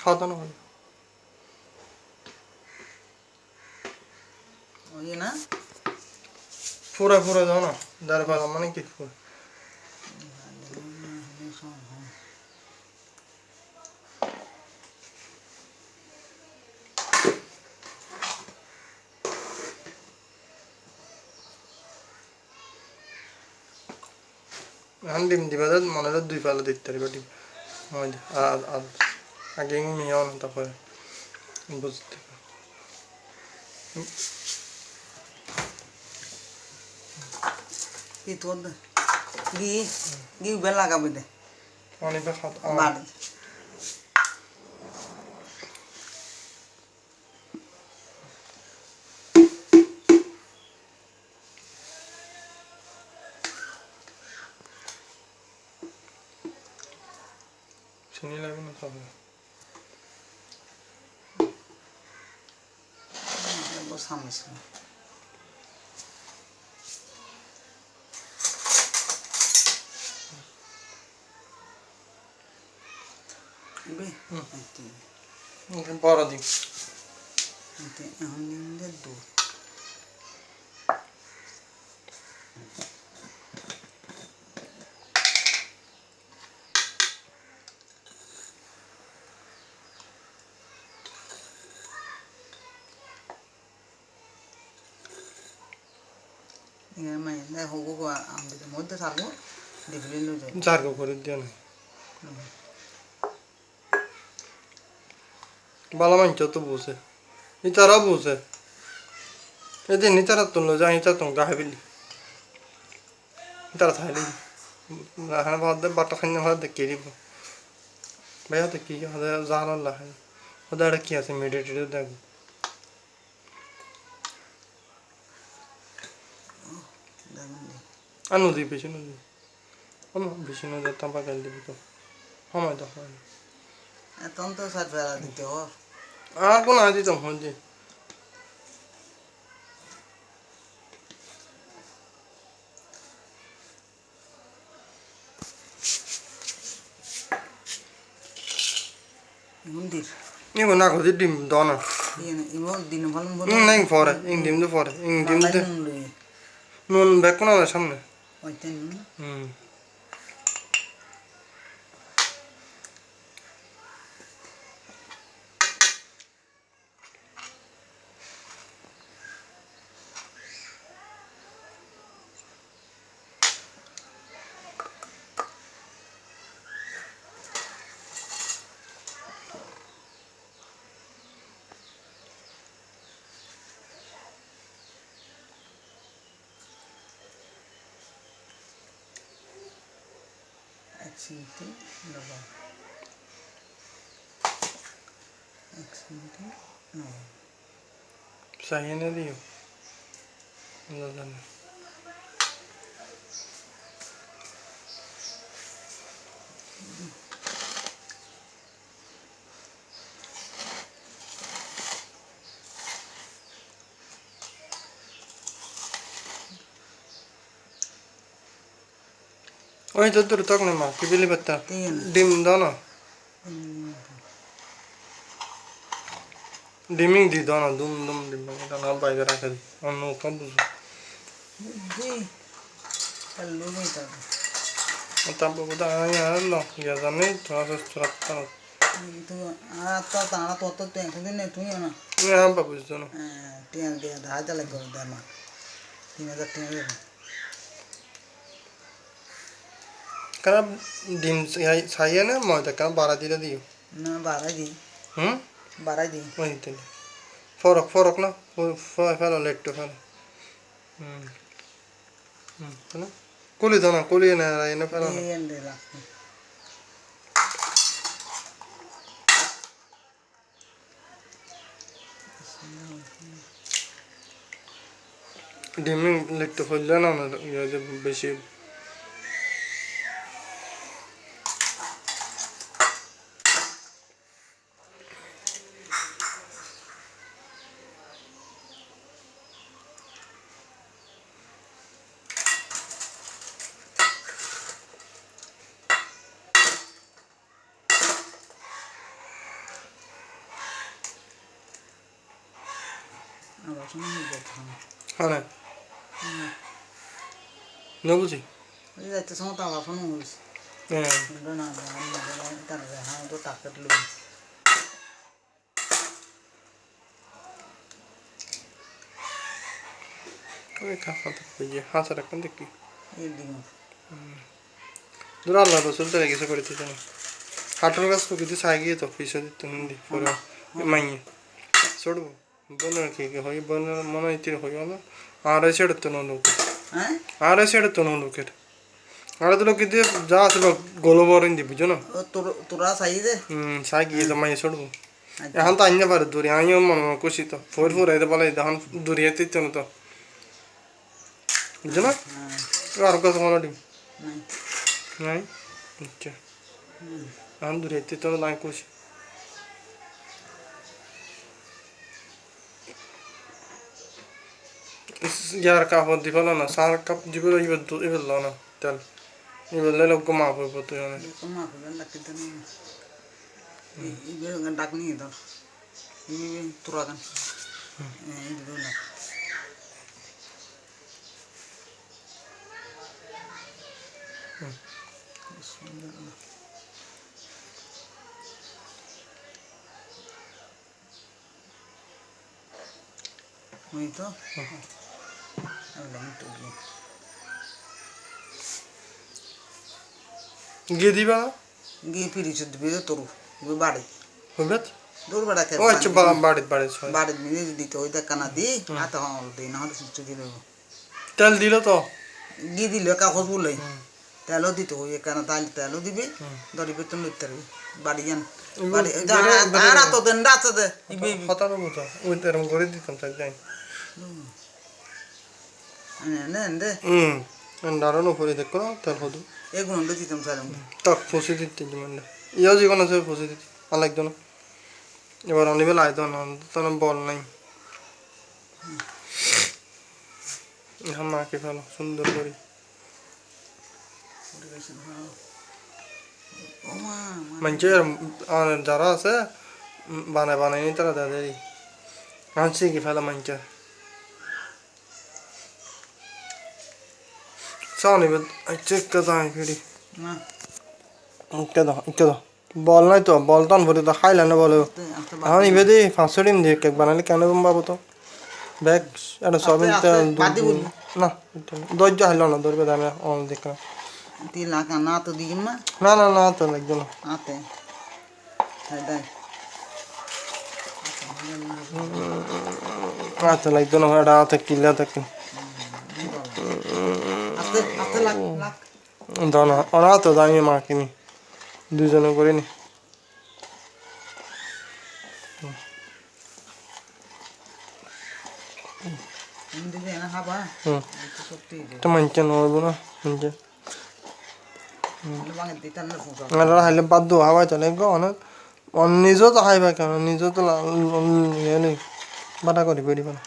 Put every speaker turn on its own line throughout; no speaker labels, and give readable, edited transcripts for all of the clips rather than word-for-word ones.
খাওয়া দাওয়া হয়
ওই না
পুরা পুরা দাও না দাঁড় পালা মানে কি পুরো এখন ডিম দিবা মনে হয় 2 পালা দিতে পারবে ডিম আর আগে মিয়াও না তারপরে বুঝতে
itu ada gi bela ka bide
অনেক খাত
bad
চিনি লাগবে না খাবে
bos samis be
বড় দিন
nanti ahonnya tuh ini mainnya hogo gua ambil mode sargo dibeli lu tuh
জারগো করে দিও না বালা মানছ তো বুঝে ইতারা বুঝে এদিন ইতারা তুললো যা ইতা তো গাহে বিলি ইতারা থাইলি হ্যাঁ ভাত বাটা খাইনা ভাত দেখে দিব ভাইয়া তো কি জাল আল্লাহ ওদের কি আছে মেডিটেটে দেখো আর নদী বেশি নদী বেশি নদী তাম্পা গাল দিবি তো সময় তো হয়
এখন তো সাত বেলা দিতে হর
আর কোন আজ দিতাম হচ্ছে
mundir
이거 나 거기 dim dono
ibo din balon
nang fore ing dim do fore ing dim de nun bekuna na samne
oiten Accidente no accidente no
सही नहीं दियो ज़्यादा नहीं ओए तो दूर तक नहीं मार कि बिल्ली बत्ता डिम दोनों डिमिंग दी दोनों दुम दुम डिमिंग तो ना बाइक रखा दी और नो कम बुझो
जी हेलो नहीं था
तब बता यार लो या जाने थोड़ा सा चुराता
itu atau tanah toto tuh yang kemudian itu ya na
मैं हम बाबू दोनों
tiang dia dah aja lagi udah mah tiang dia
karena dim saya ना mau tak kan बारह दिन दियो
na bara di
वही तो फरक फरक ना फैलो लेट तो फैलो है ना कुली दोनों कुली ना ये ना फैलो
iya deh lah
डिमिंग लेट तो फैल जाना ना ये जब बेशी
আবার শুনে যাইতে সময়
হ্যাঁ না না বুঝি
ওই যাইতে সময় তো আবার শুনে হয়েছে
হ্যাঁ
শুনলো না তার হ্যাঁ তো টাকাটা লোক
ওই খাওয়া তো পেয়ে হাঁসা রাখবেন দেখি
এই দিন
দূর আল্লাহ রসুল তারা কিছু করে দিতে না হাঁটুর গাছ তো কিছু ছাই গিয়ে তো পিছনে দিতে হিন্দি পরে মাইয়ে চড়বো বোনের কি হই বোনের মনে হয় তীর হইও না আড়াই সেড়ে তো লোক
হ্যাঁ
আড়াই সেড়ে তো লোকের আড়াই তো লোক দিয়ে যা আছে গোলো বরেন দিবি বুঝো না
ও তোরা চাই দে
ছাই গিয়ে তো মাইয়ে চড়বো এখন তো আইনে পারে দূরে আমিও মনে মনে খুশি তো ফোর ফোর আইতে বলে এখন দূরে দিতে না তো বুঝছো না আর কত মনে ডিম নাই আচ্ছা এখন দূরে দিতে না আমি খুশি यार कापड दिपला ना सार कप दिपला इबल ना तेल इबल ले लोग माफ हो तो यार
ko ma ko dan dakita ni ibe ngan dak ni to ibe turakan ini dulu nak itu ada itu
गे दिबा
gih piri cud biru turu gue bari
होबत
dur bada ke
ओ अच्छा बाड़े छय
bari ni di to ida kana di ata hol di na hol cud di lo
तेल दिलो तो
gih di lo ka khos bulai telo di to ye kana tal telo dibe dori betum lutter bari yan bari ara to den dat de ibe
हता न बुझा ओ तेरम करे दितम tak जाय
ne ne
अंडारो न परे देखो ना तेल होदु
egun ndo ditam salam
tak ফসে দিতে মানে ইয়া জীবন আছে ফসে দিতে আলাক দন এবার অনিবে লাই দন তন বল নাই এখন মাকে ফেলো সুন্দর করে মানুষের যারা আছে বানায় বানায় নি তারা দাদাই আনছি কি ফেলা মানুষের সাউনি চেক কথা ফিরি
na
একটা দাও বল নাই তো বল তন ভরে তো খাইলে না বলো এখন ইবে দি 500 ডিম দিয়ে কেক বানালে কেন বাবু তো ব্যাগ এটা সবিন তেল না দরজ হাইলো না ধরবে দামে অন দেখা
tila kana to di ma
না না না তো লাগবে না
ate hai dai
আচ্ছা লাগবে না এটা হাতে কিলা থাকে
ate lak lak
দানা ওরা তো দামি মা কিনি দুজনে করে নি
ini dia na haba
হুম
itu sokti je
এটা মানছে নড়বো না মানছে
lu banget ditan lu fuso
আর হাইলে বাদ দো হাওয়াই চলে গো অনেক নিজেও তো খাইবা কেন নিজেও তো এনে বাটা করি বেরিব না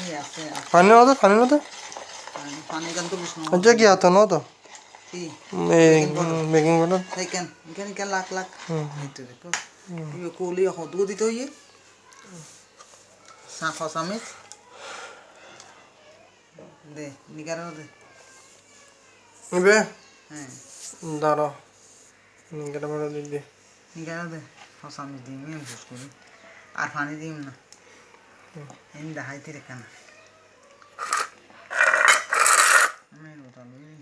iya se
পানি না তো
pani kan tulis no
আচ্ছা কি হাতে ন তো
i
এই baking powder
ikan lak lak itu deh ibu kuli aku tuh di tuh ya sa khosamit deh nikar deh
ইবে
heh
দাঁড়া গেটা বড় দিদি
nikar deh khosamit di mi bus kuli আর পানি দিম না ini dah hai tere kana আমি ওটা লই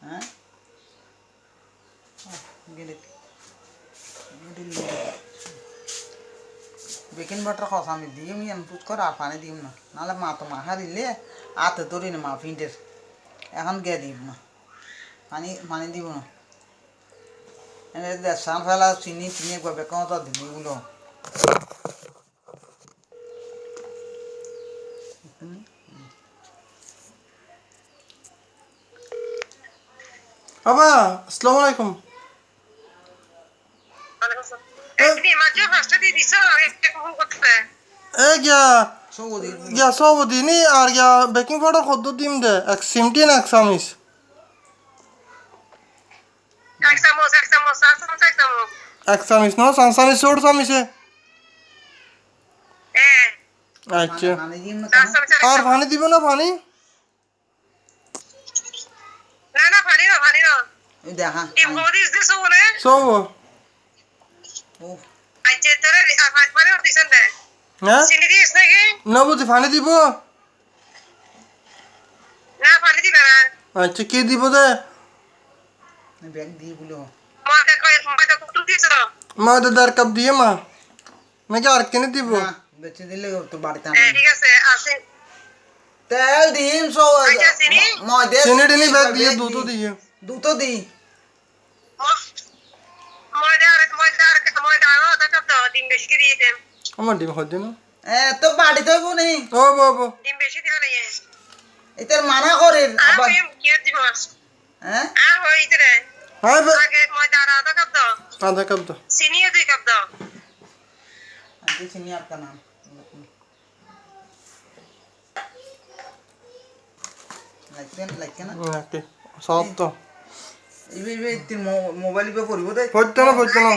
hah gede baking butter খাওয়া আমি দিম ইয়ান পুত কর আর পানি দিম না নাহলে মা তো মাখা দিলে আতে ধরি না মা ফিন্টের এখন গে দিব না পানি পানি দিব না এনে দেশান ফেলা চিনি চিনি একবার বেকাও তো দিন এগুলো
বাবা আসসালামু আলাইকুম এ গিয়া
সবুজ
গিয়া সব দিনই আর গিয়া বেকিং পাউডার কত দিম দে এক সিমটি না এক চামিচ এক চামিচ ন চার চামিচ ছোট চামিচে আচ্ছা
পানি দিন না কেন
আর পানি দিব না পানি
ওই দেখা
সব
ও
হ্যাঁ না বুঝি পানি দিব আচ্ছা কি দিব দে
ব্যাগ দিয়ে বলো
মা তো 1.5 কাপ দিয়ে মা নাকি আর কিনে দিব
না বেচে দিলে তো বাড়িতে তেল দিম সব ময়দা
চিনি টিনি ব্যাগ দিয়ে দুধ দিয়ে
দুধ দি
আমার ডিম হচ্ছে না
তো বাড়িতে হইব নেই
ও বাবু
এটার মানা করে আবার হ্যাঁ
হ্যাঁ আধা কাপ দাও
আগে চিনি আর কানা লাগছে না
ওকে সব তো
ইবে তুই মোবাইল ইবে পড়িব দে
পড়তে না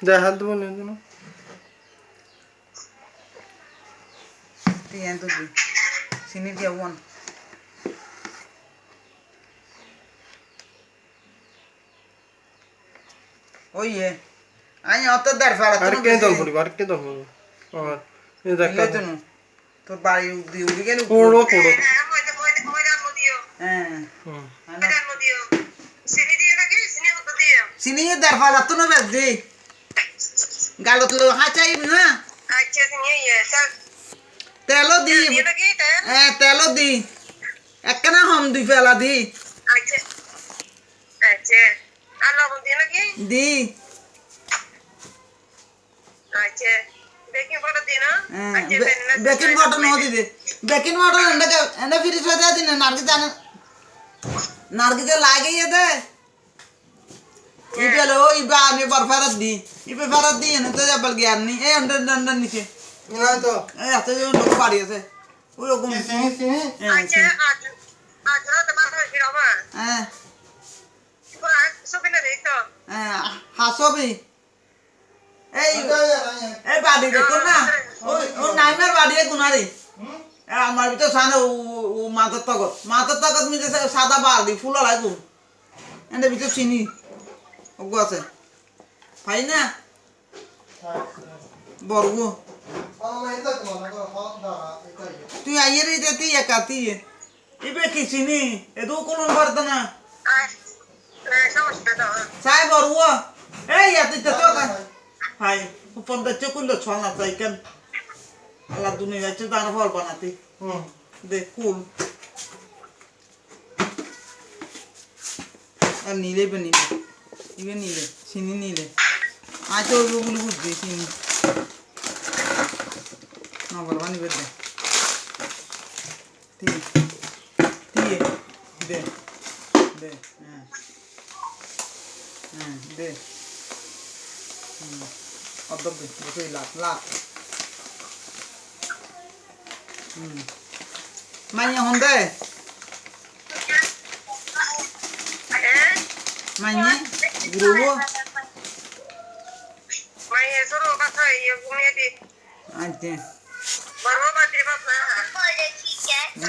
দেখা দেবো নিয়ে দিন
তুই এন তো দি চিনি দিয়া ওয়ান ওইয়ে আই অত দার ফাড়া
আর কে দল পড়ি আর কে দল পড়ি আর এই দেখ
তো তোর বাড়ি উড়ি গেল
পোড়ো
হ্যাঁ
হুম
চিনি দার ফাড়া তো না বেশ দি গালত লো হাচাই না তেলো দি তেলো দি একখানা হম দুই ফেলা দি দি বেকিং পাউডার নো দিদি বেকিং পাউডার এন্ড ফ্রিজ হয়ে যায় দিন নারকি জানে নারকি যে লাগে দে ইবে লো ইবে আমি বার ফেরত দি ইবে ফেরত দি এনে তো যাবল জ্ঞান নি এই আন্ডার নিচে
না তো
এই এত যে লোক বাড়ি আছে ওই রকম
চিনি
হ্যাঁ হাসবি এই এই বাড়ি দেখো না ও নাইমার বাড়ি গুনারি আমার ভিতর সানে ও মাথার তগত মিলে সাদা বাড়ি ফুল লাগু এনে ভিতর চিনি ওগো আছে পাই না বর্গ তুই আইয়ে রে তুই একা তুই ইবে কি চিনি এদু কোন পারত না সাই বর্গ এই এত তো হাই উপর দেখছো কুলো ছলনা চাই কেন আল্লাহ দুনিয়া যাচ্ছে তার ফল বানাতে দেখ কুল আর নিলে নিলে চিনি নিলে আজ তো ওগুলো বুঝবে চিনি না বলবা নিবে দে দে হ্যাঁ দে অর্ধক দে বসে লাখ মাইয়া হন দে মাইয়া গুরু আচ্ছা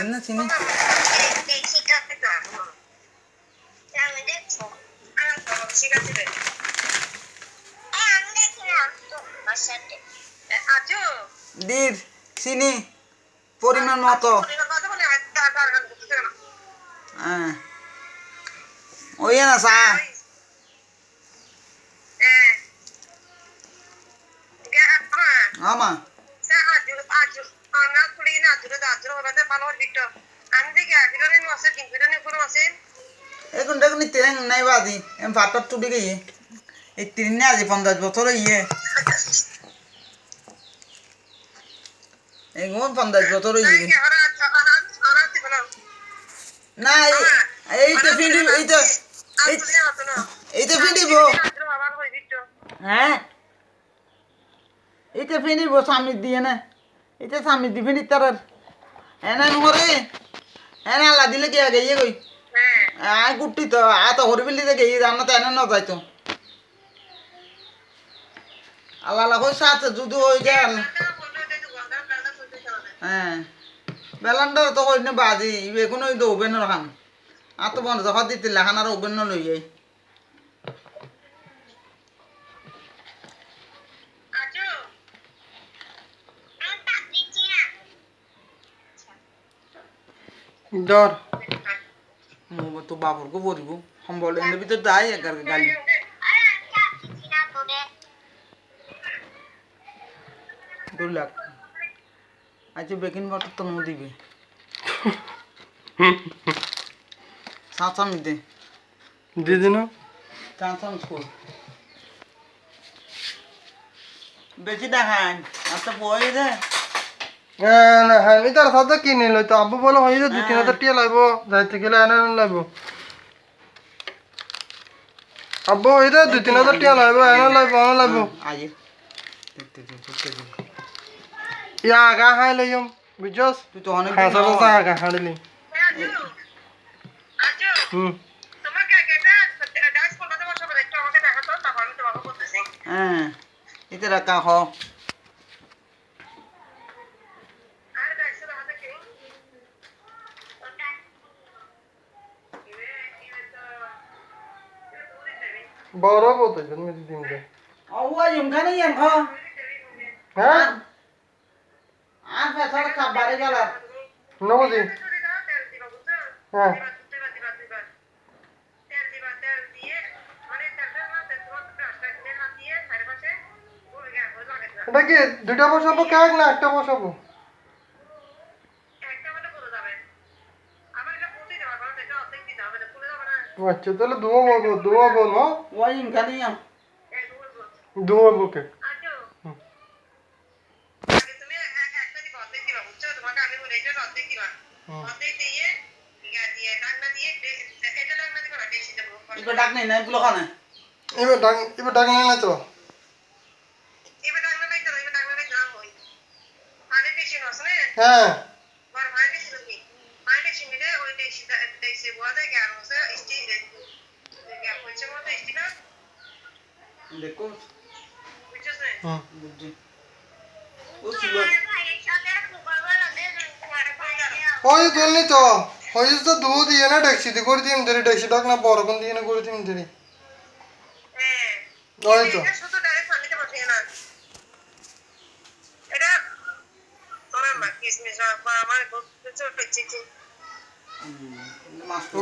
না চিনি দির চিনি পরিমাণ মতো হ্যাঁ ওই না চা ஆமா এখন দেখুন তেং নাই বাদি এম ফাটার টুটি গিয়ে এই তিন না আজি 50 বছর ইয়ে এই 50 বছর ইয়ে না এইটা ফিন্ডি এইটা ফিন্ডিব হ্যাঁ এইটা ফিন্ডিব স্বামী দিয়ে না এটা স্বামী দি ফিন্ডি তার এনা মরে এনা আল্লাহ দিলে কি আগে ইয়ে কই আয় গুটি তো আত হরিবিলি থেকে এই রান্না তো এনে না যাইতো আল্লাহ আল্লাহ কই সাথে যদি হই যায় হ্যাঁ বেলান্ডা তো কই না বাজি ইবে কোনো তো ওবেন রাখান আত বন্ধ যখন দিতে লাখান আর ওবেন না লই যাই
ধর
মু তো বাবুর কো বলব সম্বল এনে ভিতর দাই একার গালি দুলাক আজ বেকিং পাউডার তো মু দিবে সাত দে
দিদিন
চাঁচাম স্কুল বেশি দেখান আচ্ছা বই দে
না হ্যাঁ আমি তার সাথে কিনে লই তো আব্বু বলে হয়ে 2-3 হাজার টিয়া লাগব যাইতে গেলে এনে লাগব আব্বু হয়ে 2-3 হাজার টিয়া লাগব এনে লাগব
আজ
ইয়া আগা হাই লইম বুঝছস
তুই তো অনেক
হ্যাঁ সব আগা হাড়লি
হ্যাঁ এটা রাখা হ
বড় বলতে তুমি দিদিন দে
ওয়া ইমখানে ইয়ান খ
হ্যাঁ
আর ফেসার খাবারে গেল
নবদি হ্যাঁ এটা কি দুইটা বসাবো কেক না একটা বসাবো আচ্ছা তাহলে দুয়া বল
ওয়া ইমখানে ইয়ান
দুয়া বুকে ইবে ডাক নাই না এগুলো খানে এবার ডাক না তো হ্যাঁ
দেখো বুঝছি
ওই তুলনি তো হয়ে তো দুধ দিয়ে না ডেকসি দিয়ে করে দিম দেরি ডেকসি ডাক না বড় কোন দিয়ে না করে দিম দেরি ওই তো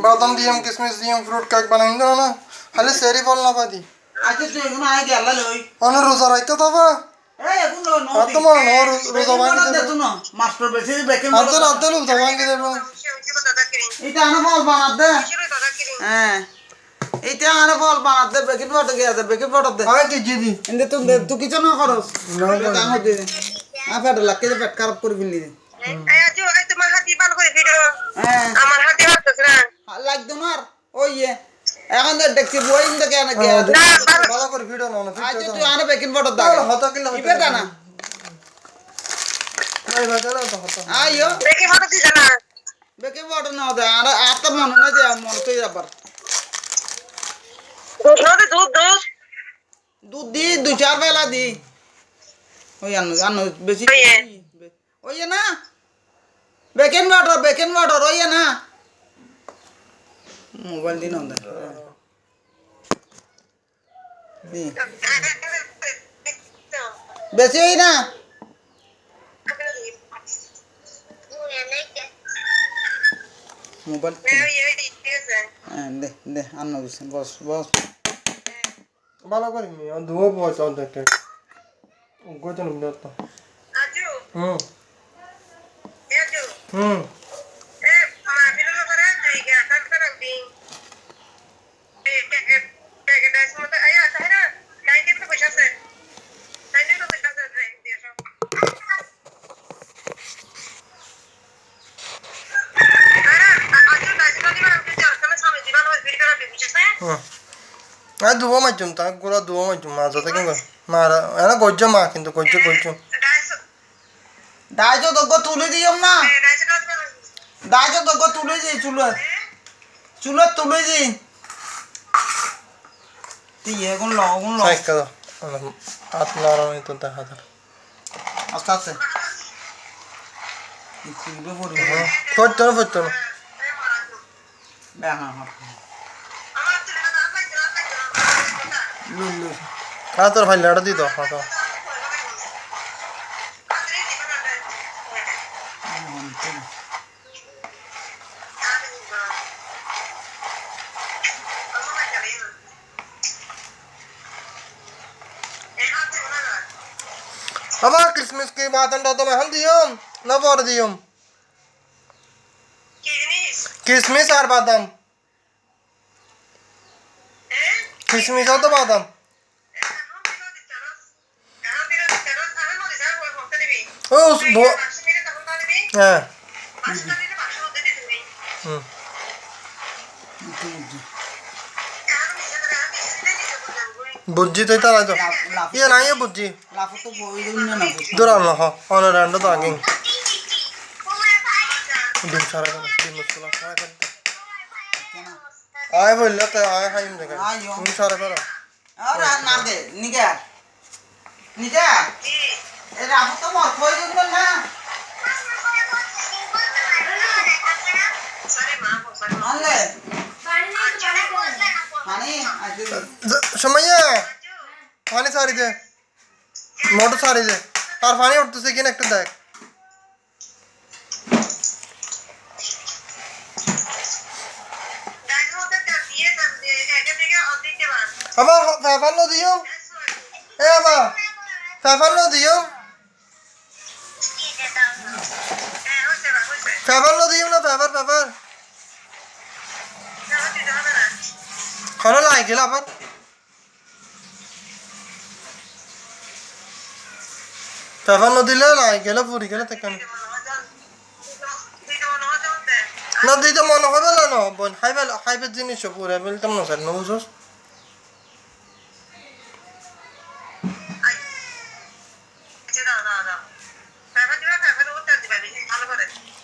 বাদাম দিয়াম কিশমিশ দিয়াম ফ্রুট কেক বানাই দাও না খালি সেরি ফল না পাদি
আচ্ছা তুই এখন আয় গেল লই
অন রোজা রাখতে তবে
এই এখন নো নো
তোমার রোজা ভাঙি
দে তুই না মাস্টার বেশি বেকে
আদল আদল রোজা ভাঙি দেব
এটা আনা ফল বানাত দে হ্যাঁ এটা আনা ফল বানাত দে বেকে ফটো গিয়া দে বেকে ফটো দে
আয় কি জিদি
এন্ড তুই কিছু না করস দাম দে আ ফেট লাকে দে পেট খারাপ করে ফেললি
এই আজু এই তোমার হাতি ভালো করে ভিডিও
হ্যাঁ
আমার হাতি হাঁটতেছে না
লাগ তোমার ওই এখন দেখছি বই ইন দেখে না গিয়া
ভালো করে ভিডিও নাও না
আজ তুই আনা বেকিং ফটো দা
হতা কিলা
ইবে দানা
নাই ভাজা তো হতা
আইও
দেখি ভালো দিছ না
বেকিং ফটো না দে আর তো মনে না যে মন তুই আবার
দুধ
দুধ দি 2-4 বেলা দি ওই আনো বেশি ওই না বেকিং ওয়াটার ওই না মোবাইল দিন না দি বেশি হই না মোবাইল দে দে আনো বস
ভালো করে নি ধুও বস অন দেখতে গোতন মিনিট
আজু
হুম
আজু
হুম
এ মা ভিডিও করে তুই গা কাট করে দি কে দাস মত আয়া তাহরা
আর দুবো মারছুম তা গোড়া দুবো মারছুম মাছ হতে কিন্তু মারা এনা গজ্জ মা কিন্তু গজ্জ গজ্জ
ডাইজো দগ্গ তুলে দিও না ডাইজো দগ্গ তুলে দি চুলত চুলত তুলে দি তুই এখন ল
সাইক কাদো হাত লড়ানি তো দেখা ধর
আস্তে আস্তে তুলবে পড়বে
ফটতো না ফটতো না
হ্যাঁ লুলু
তোর ভাই লেটা দিত হ্যাঁ তো अब क्रिसमस की बात अंडा तो मैं हम दियों ना बोर दियों किसमिस और बादाम किसमिस और तो बादाम ओ उस बो हाँ बुज्जी तो इतना तो ये नहीं है बुज्जी
লাফো তো বই দিন না
दूर आना हाँ ऑन रैंडो तो आगे दिन सारा का दिन मुश्किल सारा करते आए बोल लेते आए हाई में देखा दिन सारा करो
আর না দে নিগা নিগা এ লাফো তো মর কই দিন না আনলে মানে আজকে
समझिए पानी सारी दे मोटर सारी दे और पानी उठते से किन एक देख अब फेफर लो दियो ए अब फेफर लो दियो फेफर लो दियो ना फेफर फेफर खाना लाए गिला पर फेफर लो दिले लाए गिला पूरी गिला तक ना दी तो मन হবে না বোন হাইবে জিনিস পুরো বলতাম না স্যার নো বুঝছ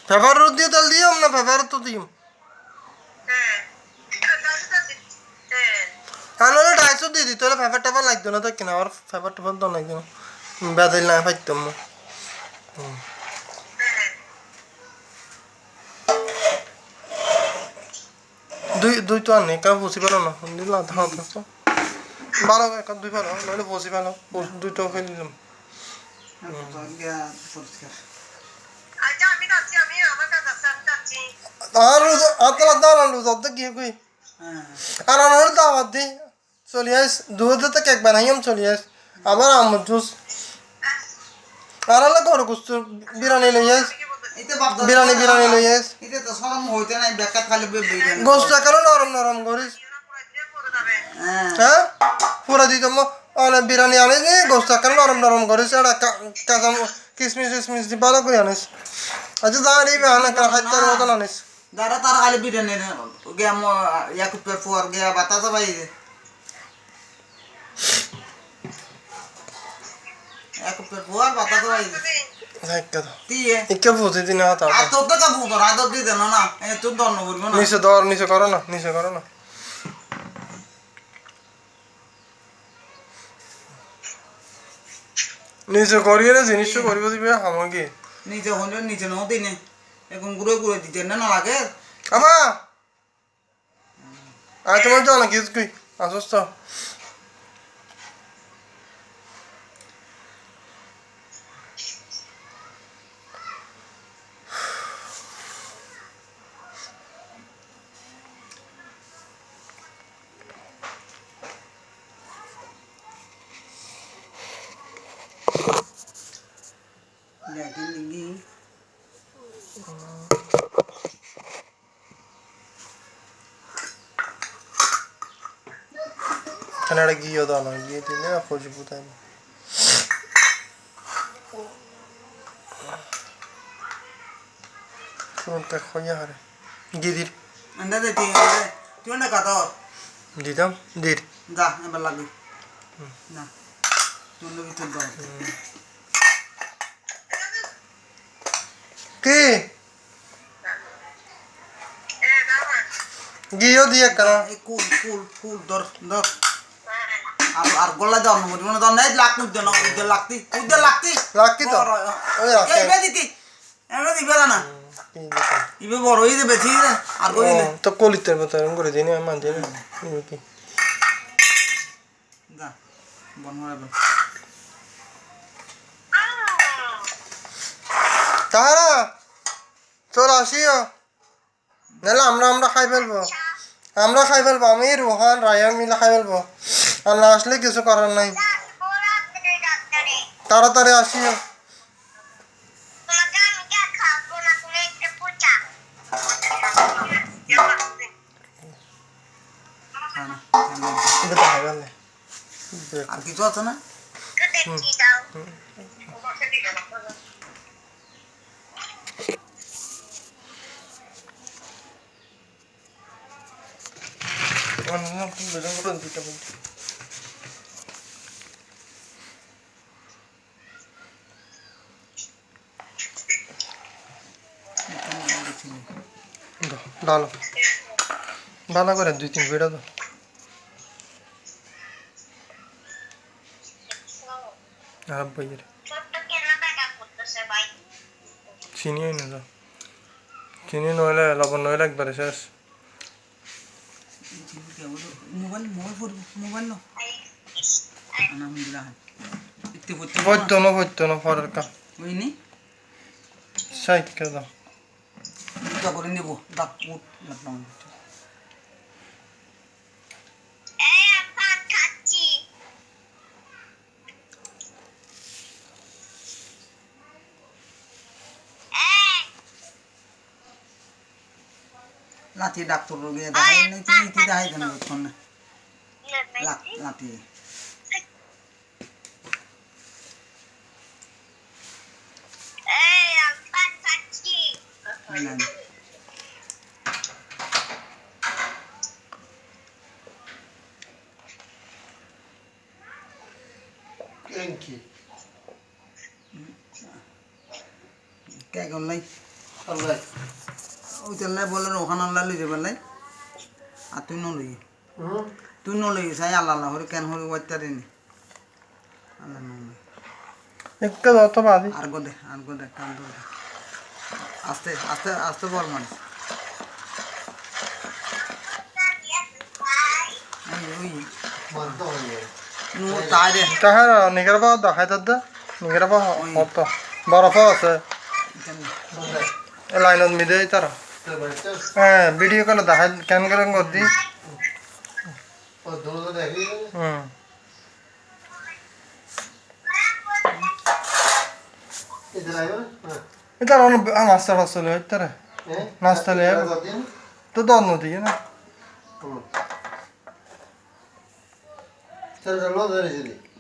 फेफर रो दियो तेल दियो ना फेफर तो दियो আনো 250 দিয়ে দিত ফেভার টেভার লাগতো না তো কিনা আর ফেভার টেভার তো লাগতো না বেদিল না পাইতাম দুই তো আনে কারণ বসি পেলো না দিলাম ধান তো ভালো একটা দুই ভালো নইলে বসি পেলো দুইটাও ফেলে দিলাম আর আতলা দাঁড়ান রোজ অর্ধেক গিয়ে কই আর আনার দাওয়াত দি চলি আস দুধে কেক বানাইম চলি আস আবার আমুদ জুস আর আলা গরু গুস্ত বিরিয়ানি লই আস বিরিয়ানি লই আস
এটা তো সরম হইতে নাই বেকার খালি বিরিয়ানি
গোস্ত কালো নরম নরম করিস হ্যাঁ পুরা দিতাম অনেক বিরিয়ানি আনিস নি গোস্ত কালো নরম নরম করিস আর কাঁচা কিসমিস টিসমিস দি ভালো করে আনিস আচ্ছা জানি বেহানা খাইতে মতন আনিস
দাঁড়া তার খালি বিরিয়ানি গিয়া ইয়াকুবের ফুয়ার গিয়া বাতাসা পাই ইয়াকুবের ফুয়ার বাতাসা পাই
দিয়ে ইকে বুঝে দিন হাত
আর তোর তো কাবু কর আদর দি দেন না এ তোর দন্ন করব না
নিচে করো না নিচে করো না নিচে করিয়ে রে জিনিস তো করিব দিবে আমাকে
নিচে হলে নিচে নাও দিনে এখন ঘুরে দিতে না লাগে
আমা আজ তোমার যাও না কিছু কই আসস তো Canada ghiio da no, ghiio di lei a foggi puttana. Sono per cogliare. Ghidir.
Andate ti una cator.
দিতাম দির
যা এবার লাগবে না চুলের ভিতর দাও
কি গিয়েও দিয়ে কেন
এই কুল কুল কুল ধর ধর আর গলা দাও না মনে দাও নাই লাগ কুল দাও উদ্দে লাগতি
লাগতি তো ওই রাখে
এই বেদিতি এমন দিবে না ইবে বড় হইছে বেশি আর কই দিলে
তো কলিতের মতো এরকম করে দিই আমি মান দিই না কি
যা বন হবে
তারা চল আসিও নাহলে আমরা খাই ফেলবো আমি রোহান রায়ান মিলে খাই ফেলবো আমরা আসলে কিছু করার নাই তাড়াতাড়ি আসিও
আর কিছু আছে না
ভালো ভালো করে 2-3 ভিডিও তো আর বইয়ের চিনিও না তো চিনি নইলে লবণ নইলে একবারে শেষ
মোবাইল না আলহামদুলিল্লাহ
পড়তো না পরের কাম
বুঝনি
সাইড কে দাও
এটা করে নেব ডাক উঠ লাগলাম লাঠি ডাক্তার গিয়ে দেখাই নাই তুই দেখাই কেন ফোন লাঠি কে করলাই ওই তেল বলে ওখানে আল্লাহ লই যাবার লাই আর তুই নলই চাই আল্লাহ আল্লাহ হরে কেন হরে ওইটারে নি আল্লাহ নলই
একটা দাও তো বাদি
আর গো দে কাম দে আস্তে আস্তে আস্তে বল মানে ওই নো তাই রে
তাহার নিগের বা দেখাই দাদা নিগের বা হতো বরফ আছে লাইনত মিদে তারা হ্যাঁ ভিডিও কলে দেখাই কেন করে করদি এটা নাস্তা ফাস্তা লে তারা নাস্তা লে তো দন নদী না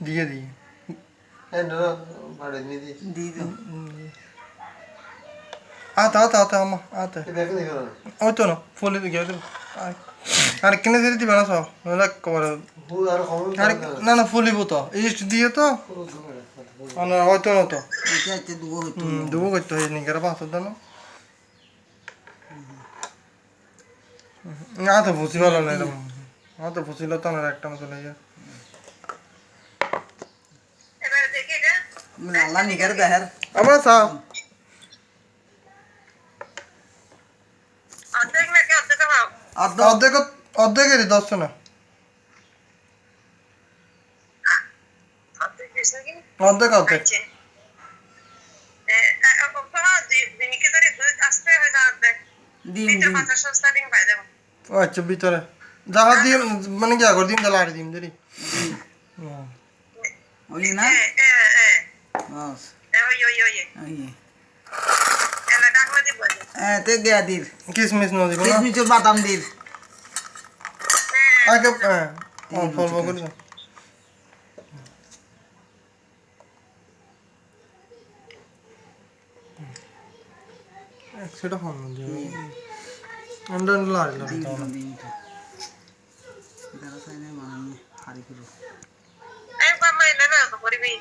দিয়ে দিয়ে আতা আমা আতা ওই তো না ফুলে গিয়ে আর কিনে দিয়ে দিবে না সব না না ফুলিব তো ইস্ট দিয়ে তো হয়তো না তো দুবো করতে হয় নিকেরা পাঁচ দানো না তো ফুসি ভালো না এরকম তো ফুসিল তো না একটা মতো লেগে
আল্লাহ নিগার দেহার
আমার সাও অর্ধেকেরই 10 না অর্ধেক আচ্ছা ভিতরে যাহা দিম মানে কি আগর দিম তাহলে আর দিম দেরি
ওই না বাস তে গিয়া দির
কিসমিস ন দিব না
কিসমিস বাদাম দির
আগে ফল করে দাও সেটা ফোন দিয়ে আমরা লাড়ি লাড়ি
সাইনে মানে হারি করে
এই বাবা এনে না করবি